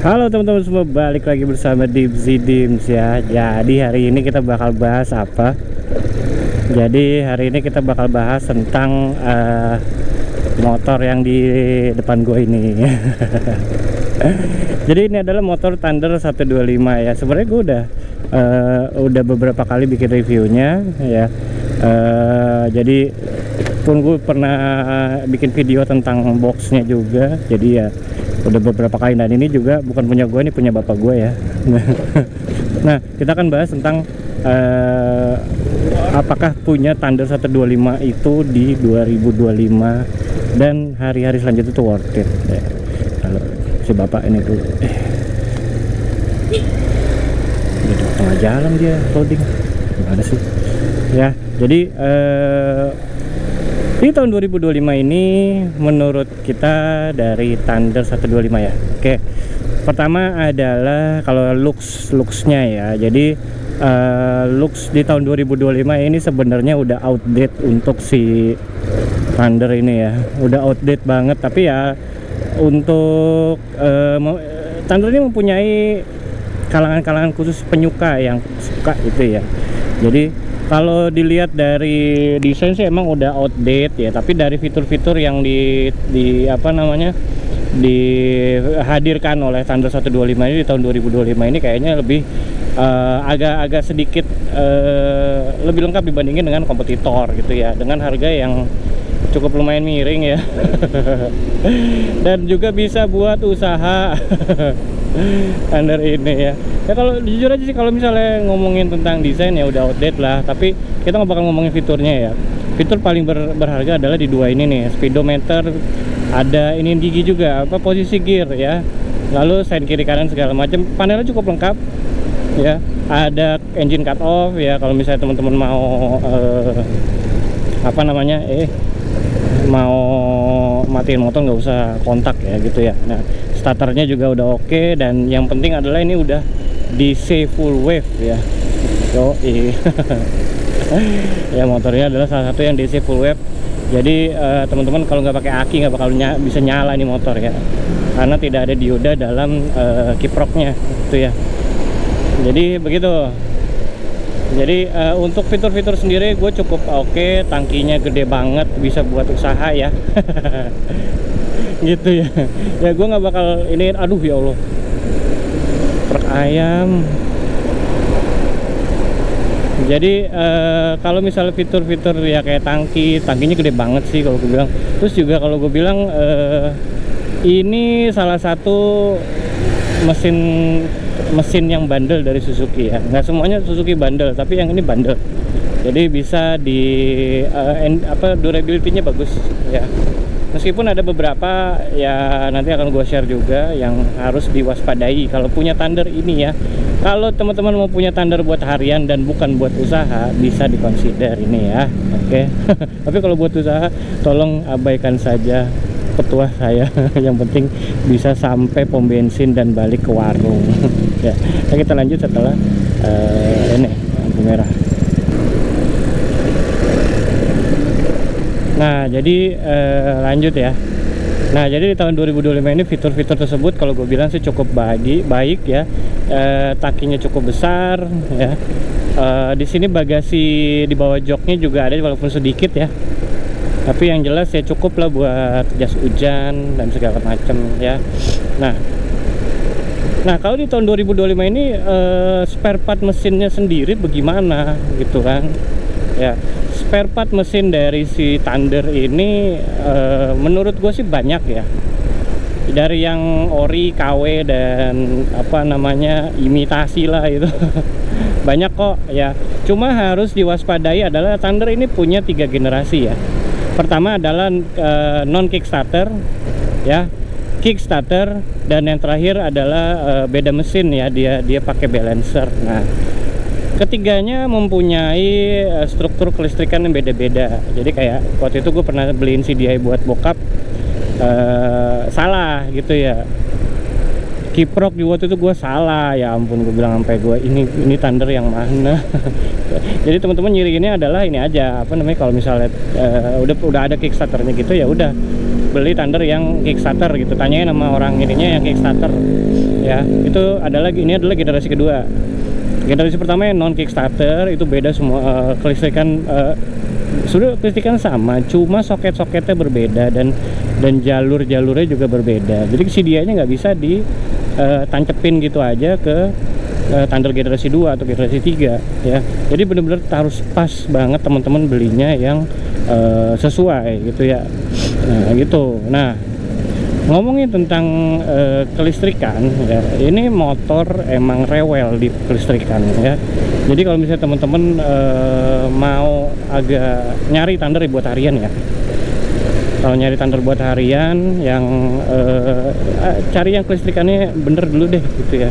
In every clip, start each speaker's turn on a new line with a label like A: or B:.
A: Halo teman-teman semua, balik lagi bersama Dibzi Dims ya. Jadi hari ini kita bakal bahas apa? Jadi hari ini kita bakal bahas tentang motor yang di depan gue ini. Jadi ini adalah motor Thunder 125 ya. Sebenarnya gue udah beberapa kali bikin reviewnya ya. Jadi pun gue pernah bikin video tentang boxnya juga. Jadi ya udah beberapa kali, dan ini juga bukan punya gue, ini punya bapak gue ya. Nah, kita akan bahas tentang apakah punya Thunder 125 itu di 2025 dan hari-hari selanjutnya itu worth it ya. Kalau si bapak ini tuh di tengah jalan dia loading, gimana sih ya. Jadi di tahun 2025 ini menurut kita dari Thunder 125 ya. Oke. Pertama adalah kalau looksnya ya. Jadi looks di tahun 2025 ini sebenarnya udah outdate untuk si Thunder ini ya. Udah outdate banget, tapi ya untuk Thunder ini mempunyai kalangan-kalangan khusus penyuka yang suka gitu ya. Jadi kalau dilihat dari desain sih emang udah outdate ya, tapi dari fitur-fitur yang di dihadirkan oleh Thunder 125 ini di tahun 2025 ini kayaknya lebih agak sedikit lebih lengkap dibandingin dengan kompetitor gitu ya, dengan harga yang cukup lumayan miring ya. Dan juga bisa buat usaha Thunder ini ya. Ya kalau jujur aja sih, kalau misalnya ngomongin tentang desain ya udah outdate lah, tapi kita nggak bakal ngomongin fiturnya ya. Fitur paling berharga adalah di dua ini nih, speedometer, ada ini gigi juga, apa posisi gear ya, lalu side kiri kanan segala macam. Panelnya cukup lengkap ya, ada engine cut off ya kalau misalnya teman-teman mau mau matiin motor nggak usah kontak ya gitu ya. Nah, starternya juga udah oke, dan yang penting adalah ini udah DC full wave ya. Ya, motornya adalah salah satu yang DC full wave. Jadi teman-teman kalau nggak pakai aki nggak bakal bisa nyala ini motor ya, karena tidak ada dioda dalam kiproknya gitu ya. Jadi begitu. Jadi untuk fitur-fitur sendiri gue cukup oke. Tangkinya gede banget, bisa buat usaha ya. Gitu ya. Ya gue nggak bakal ini, aduh ya Allah, truk ayam. Jadi kalau misalnya fitur-fitur ya kayak tangkinya gede banget sih kalau gue bilang. Terus juga kalau gue bilang ini salah satu mesin yang bandel dari Suzuki ya. Nggak semuanya Suzuki bandel, tapi yang ini bandel. Jadi bisa durability-nya bagus ya. Meskipun ada beberapa ya nanti akan gue share juga yang harus diwaspadai kalau punya Thunder ini ya. Kalau teman-teman mau punya Thunder buat harian dan bukan buat usaha, bisa dikonsider ini ya. Oke. Tapi kalau buat usaha tolong abaikan saja petua saya. Yang penting bisa sampai pom bensin dan balik ke warung. Ya, nah, kita lanjut setelah ini lampu merah. Nah, jadi lanjut ya. Nah, jadi di tahun 2025 ini fitur-fitur tersebut kalau gue bilang sih cukup baik ya. Takinya cukup besar ya. Di sini bagasi di bawah joknya juga ada walaupun sedikit ya. Tapi yang jelas ya cukup lah buat jas hujan dan segala macam ya. Nah kalau di tahun 2025 ini spare part mesinnya sendiri bagaimana gitu kan ya. Spare part mesin dari si Thunder ini menurut gue sih banyak ya, dari yang ori, KW, dan imitasi lah itu. Banyak kok ya. Cuma harus diwaspadai adalah Thunder ini punya 3 generasi ya. Pertama adalah non Kickstarter ya, Kickstarter, dan yang terakhir adalah beda mesin ya, dia pakai balancer. Nah, ketiganya mempunyai struktur kelistrikan yang beda-beda. Jadi kayak waktu itu gue pernah beliin CDI buat bokap, salah gitu ya. Kiprok di waktu itu gue salah, ya ampun, gue bilang sampai gue ini Thunder yang mana. Jadi teman-teman nyiri ini adalah ini aja, kalau misalnya udah ada Kickstarternya gitu ya udah beli Thunder yang Kickstarter gitu. Tanyain sama orang ininya yang Kickstarter ya. Itu adalah, ini adalah generasi kedua. Generasi pertama yang non Kickstarter itu beda semua, kelistrikan sudah kelistrikan sama, cuma soket-soketnya berbeda dan jalur-jalurnya juga berbeda. Jadi si dianya nggak bisa ditancepin gitu aja ke Thunder generasi 2 atau generasi 3 ya. Jadi bener-bener harus pas banget teman-teman belinya yang sesuai gitu ya. Nah gitu. Nah, ngomongin tentang kelistrikan ya, ini motor emang rewel di kelistrikan ya. Jadi kalau misalnya teman-teman mau agak nyari Thunder buat harian ya, kalau nyari Thunder buat harian yang cari yang kelistrikannya bener dulu deh gitu ya,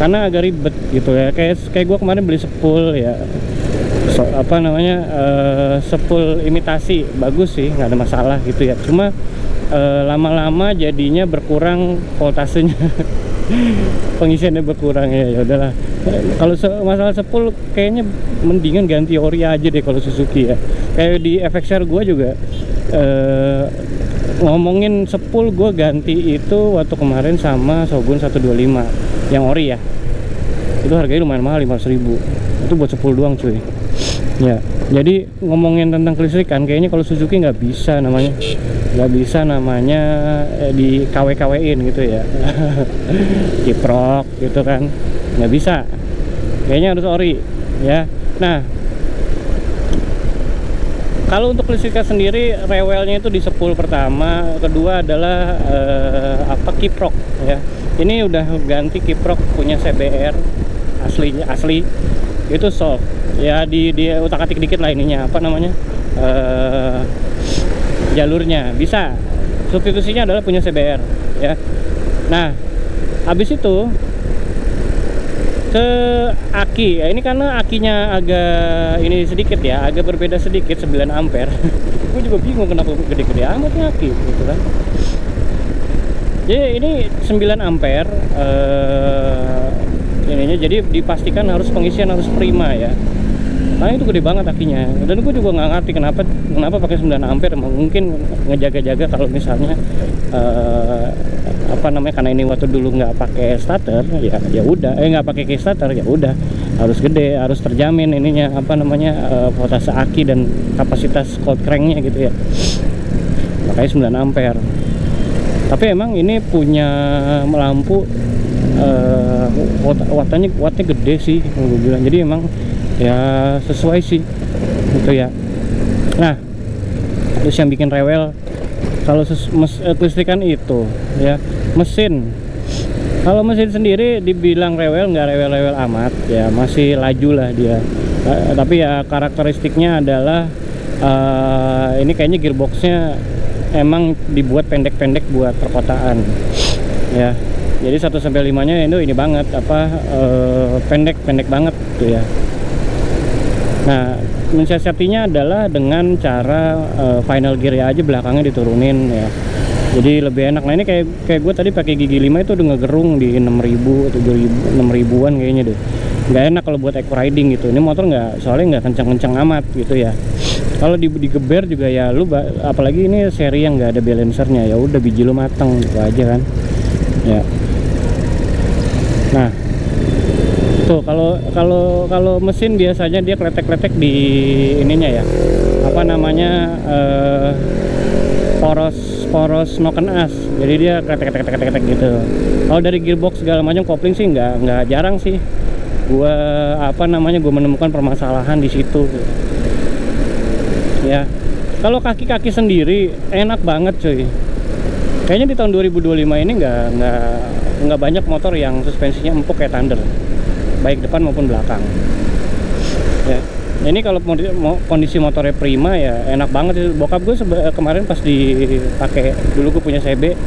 A: karena agak ribet gitu ya. Kayak gue kemarin beli spool ya, spool imitasi, bagus sih, nggak ada masalah gitu ya. Cuma lama-lama jadinya berkurang voltasenya. Pengisiannya berkurang ya udahlah. Kalau masalah spool kayaknya mendingan ganti ori aja deh kalau Suzuki ya. Kayak di FXR gue juga ngomongin spool, gue ganti itu waktu kemarin sama Shogun 125 yang ori ya. Itu harganya lumayan mahal, 500.000. Itu buat spool doang cuy ya. Jadi ngomongin tentang kelistrikan, kayaknya kalau Suzuki nggak bisa namanya di KW-KW-in gitu ya. Kiprok gitu kan, nggak bisa, kayaknya harus ori ya. Nah, kalau untuk kelistrikan sendiri rewelnya itu di spool pertama, kedua adalah kiprok ya. Ini udah ganti kiprok punya CBR asli itu soft ya, di utak-atik dikit lah ininya jalurnya bisa. Substitusinya adalah punya CBR ya. Nah, habis itu ke aki ya, ini karena akinya agak ini sedikit ya, agak berbeda sedikit, 9 ampere. Gue juga bingung kenapa gede-gede amat nih aki gitu kan. Jadi ini 9 ampere ininya, jadi dipastikan harus pengisian harus prima ya. Nah itu gede banget akinya, dan gue juga nggak ngerti kenapa pakai 9 ampere. Mungkin ngejaga-jaga kalau misalnya karena ini waktu dulu nggak pakai starter ya udah, nggak pakai kickstarter ya udah, harus gede, harus terjamin ininya voltase aki dan kapasitas cold cranknya gitu ya. Makanya 9 ampere. Tapi emang ini punya lampu wattnya gede sih gue bilang, jadi emang ya sesuai sih gitu ya. Nah, terus yang bikin rewel kalau kelistrikan itu ya mesin. Kalau mesin sendiri dibilang rewel, nggak rewel-rewel amat ya, masih laju lah dia. Tapi ya karakteristiknya adalah ini kayaknya gearboxnya emang dibuat pendek-pendek buat perkotaan ya. Jadi 1-5 nya itu ini banget pendek banget tuh ya. Nah, mensiasatinya adalah dengan cara final gear aja belakangnya diturunin ya. Jadi lebih enak. Nah ini kayak gue tadi pakai gigi 5 itu udah ngegerung di 6.000 atau 6.000-an kayaknya deh. Nggak enak kalau buat eco riding gitu. Ini motor soalnya nggak kencang-kencang amat gitu ya. Kalau digeber juga ya lu, apalagi ini seri yang nggak ada balancernya, ya udah biji lu mateng gitu aja kan ya. Nah tuh kalau mesin biasanya dia kletek-kletek di ininya ya, poros noken as, jadi dia kletek gitu. Kalau dari gearbox segala macam kopling sih nggak jarang sih gua gua menemukan permasalahan di situ ya. Kalau kaki-kaki sendiri enak banget cuy. Kayaknya di tahun 2025 ini nggak banyak motor yang suspensinya empuk kayak Thunder, baik depan maupun belakang ya. Ini kalau kondisi motornya prima ya enak banget sih. Bokap gue kemarin pas dipakai, dulu gue punya CB,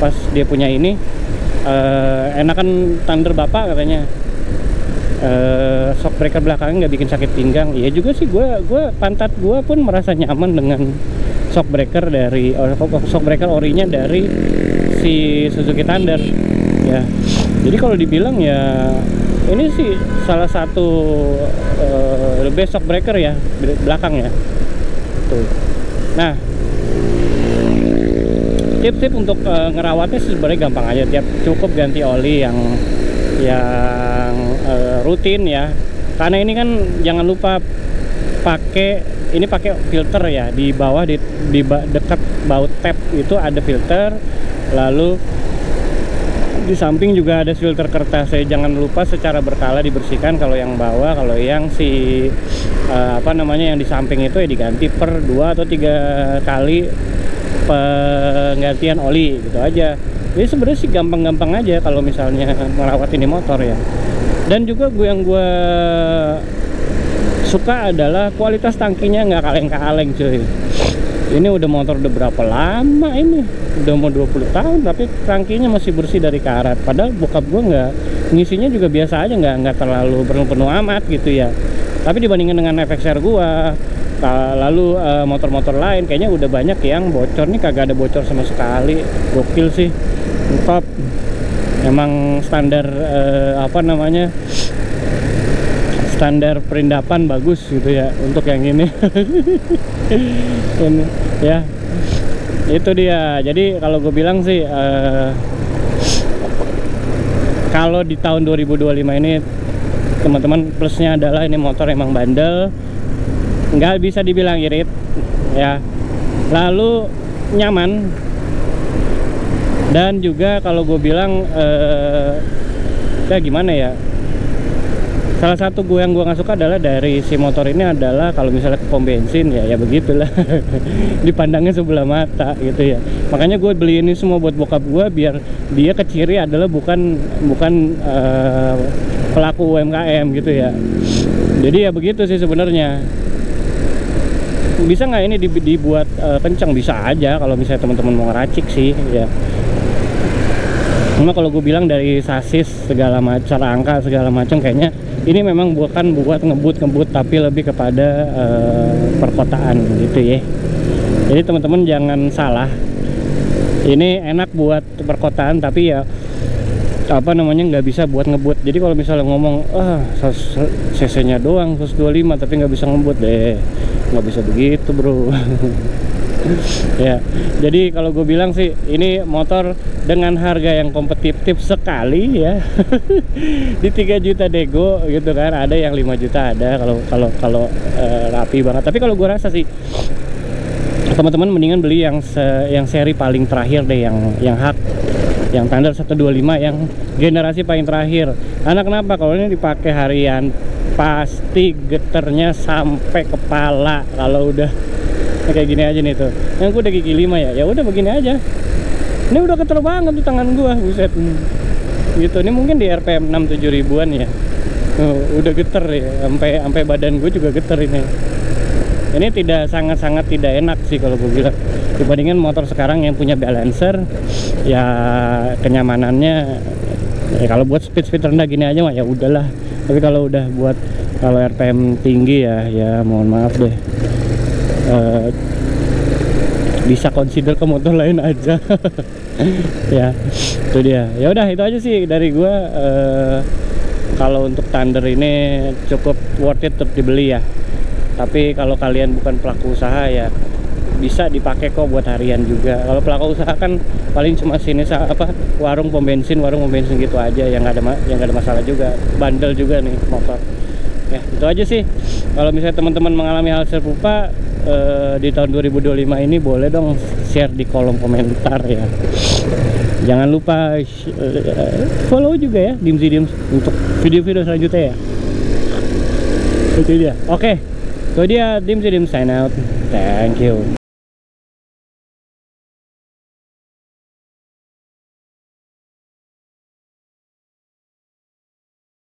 A: pas dia punya ini enakan Thunder bapak katanya. Shock breaker belakangnya nggak bikin sakit pinggang. Iya juga sih, gue pantat gue pun merasa nyaman dengan shock breaker orinya dari si Suzuki Thunder ya. Jadi kalau dibilang ya ini sih salah satu the best shock breaker ya belakang ya tuh. Nah Tips-tips untuk ngerawatnya sebenarnya gampang aja. Cukup ganti oli yang rutin ya. Karena ini kan jangan lupa pakai filter ya. Di bawah di dekat baut tap itu ada filter. Lalu di samping juga ada filter kertas. Jangan lupa secara berkala dibersihkan kalau yang bawah. Kalau yang yang di samping itu ya diganti per 2 atau 3 kali penggantian oli gitu aja. Jadi sebenarnya sih gampang-gampang aja kalau misalnya merawat ini motor ya. Dan juga yang gue suka adalah kualitas tangkinya nggak kaleng-kaleng cuy. Ini udah motor udah berapa lama ini? Udah mau 20 tahun tapi tangkinya masih bersih dari karat. Padahal bokap gue nggak, ngisinya juga biasa aja, nggak terlalu penuh amat gitu ya. Tapi dibandingkan dengan FXR gue, lalu motor-motor lain kayaknya udah banyak yang bocor. Nih kagak ada bocor sama sekali. Gokil sih, top. Emang standar standar perindapan bagus gitu ya untuk yang ini. Ini ya, itu dia. Jadi kalau gue bilang sih kalau di tahun 2025 ini teman-teman, plusnya adalah ini motor emang bandel, nggak bisa dibilang irit ya, lalu nyaman. Dan juga kalau gue bilang ya gimana ya, salah satu yang gue nggak suka adalah dari si motor ini adalah kalau misalnya ke pom bensin ya begitulah. Dipandangnya sebelah mata gitu ya. Makanya gue beli ini semua buat bokap gue biar dia keciri adalah bukan pelaku UMKM gitu ya. Jadi ya begitu sih sebenarnya. Bisa nggak ini dibuat kencang? Bisa aja kalau misalnya teman-teman mau ngeracik sih ya. Cuma kalau gue bilang dari sasis segala macam, angka segala macam, kayaknya ini memang bukan buat ngebut tapi lebih kepada perkotaan gitu ya. Jadi teman-teman jangan salah, ini enak buat perkotaan tapi ya nggak bisa buat ngebut. Jadi kalau misalnya ngomong cc nya doang 125 tapi nggak bisa ngebut deh, nggak bisa begitu bro. Ya, jadi kalau gue bilang sih ini motor dengan harga yang kompetitif sekali ya. Di 3 juta dego gitu kan, ada yang 5 juta ada kalau rapi banget. Tapi kalau gue rasa sih teman-teman mendingan beli yang seri paling terakhir deh, yang hak, yang Thunder 125 yang generasi paling terakhir. Karena kenapa? Kalau ini dipakai harian pasti geternya sampai kepala kalau udah kayak gini aja nih tuh. Yang gue udah gigi 5 ya udah begini aja. Ini udah geter banget tuh tangan gua, buset. Gitu. Ini mungkin di RPM 6-7 ribuan ya. Udah geter ya, sampai badan gue juga geter ini. Ini sangat-sangat tidak enak sih kalau gue bilang. Dibandingkan motor sekarang yang punya balancer, ya kenyamanannya ya kalau buat speed rendah gini aja mah ya udahlah. Tapi kalau udah buat RPM tinggi ya mohon maaf deh. Bisa consider ke motor lain aja. Ya itu dia. Ya udah itu aja sih dari gua. Kalau untuk Thunder ini cukup worth it untuk dibeli ya. Tapi kalau kalian bukan pelaku usaha ya bisa dipakai kok buat harian juga. Kalau pelaku usaha kan paling cuma sini warung pom bensin gitu aja, yang nggak ada masalah juga. Bandel juga nih motor. Ya itu aja sih. Kalau misalnya teman-teman mengalami hal serupa di tahun 2025 ini, boleh dong share di kolom komentar ya. Jangan lupa follow juga ya Dimsi untuk video-video selanjutnya ya. Itu dia. Oke, itu dia Dimsi sign out. Thank you.